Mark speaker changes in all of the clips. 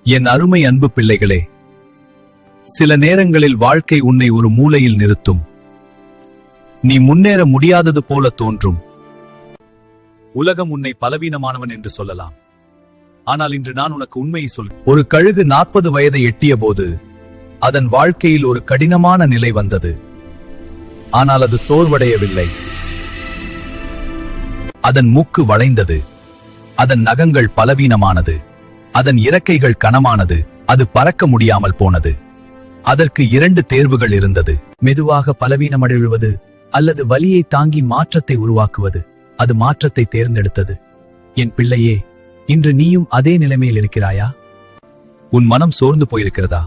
Speaker 1: என் அருமை அன்பு பிள்ளைகளே, சில நேரங்களில் வாழ்க்கை உன்னை ஒரு மூலையில் நிறுத்தும். நீ முன்னேற முடியாதது போல தோன்றும். உலகம் உன்னை பலவீனமானவன் என்று சொல்லலாம். ஆனால் இன்று நான் உனக்கு உண்மையை சொல். ஒரு கழுகு 40 வயதை எட்டிய போது அதன் வாழ்க்கையில் ஒரு கடினமான நிலை வந்தது. ஆனால் அது சோர்வடையவில்லை. அதன் மூக்கு வளைந்தது, அதன் நகங்கள் பலவீனமானது, அதன் இறக்கைகள் கனமானது, அது பறக்க முடியாமல் போனது. அதற்கு 2 தேர்வுகள் இருந்தது. மெதுவாக பலவீனமடைவது அல்லது வலியை தாங்கி மாற்றத்தை உருவாக்குவது. அது மாற்றத்தை தேர்ந்தெடுத்தது. என் பிள்ளையே, இன்று நீயும் அதே நிலைமையில் இருக்கிறாயா? உன் மனம் சோர்ந்து போயிருக்கிறதா?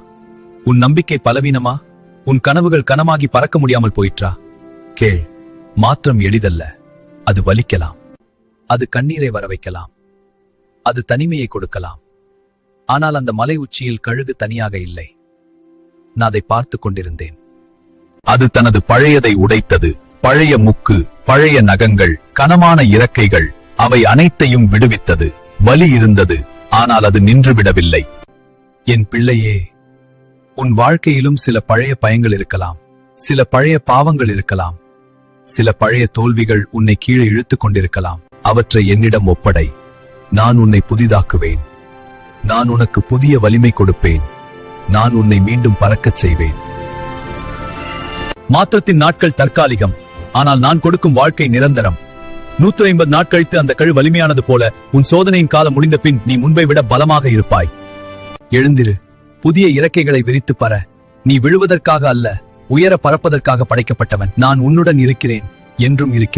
Speaker 1: உன் நம்பிக்கை பலவீனமா? உன் கனவுகள் கனமாகி பறக்க முடியாமல் போயிற்றா? கேள், மாற்றம் எளிதல்ல. அது வலிக்கலாம், அது கண்ணீரை வர வைக்கலாம், அது தனிமையை கொடுக்கலாம். ஆனால் அந்த மலை உச்சியில் கழுகு தனியாக இல்லை. நான் அதை பார்த்து கொண்டிருந்தேன். அது தனது பழையதை உடைத்தது. பழைய முக்கு, பழைய நகங்கள், கனமான இறக்கைகள், அவை அனைத்தையும் விடுவித்தது. வலி இருந்தது, ஆனால் அது நின்று விடவில்லை. என் பிள்ளையே, உன் வாழ்க்கையிலும் சில பழைய பயங்கள் இருக்கலாம், சில பழைய பாவங்கள் இருக்கலாம், சில பழைய தோல்விகள் உன்னை கீழே இழுத்துக் கொண்டிருக்கலாம். அவற்றை என்னிடம் ஒப்படை. நான் உன்னை புதிதாக்குவேன். நான் உனக்கு புதிய வலிமை கொடுப்பேன். நான் உன்னை மீண்டும் பறக்கச் செய்வேன். மாற்றத்தின் நாட்கள் தற்காலிகம், ஆனால் நான் கொடுக்கும் வாழ்க்கை நிரந்தரம். 150 நாட்கள் கழித்து அந்த கழு வலிமையானது போல உன் சோதனையின் காலம் முடிந்த பின் நீ முன்பை விட பலமாக இருப்பாய். எழுந்திரு, புதிய இறக்கைகளை விரித்து பற. நீ விழுவதற்காக அல்ல, உயர பறப்பதற்காக படைக்கப்பட்டவன். நான் உன்னுடன் இருக்கிறேன், என்றும் இருக்கிறேன்.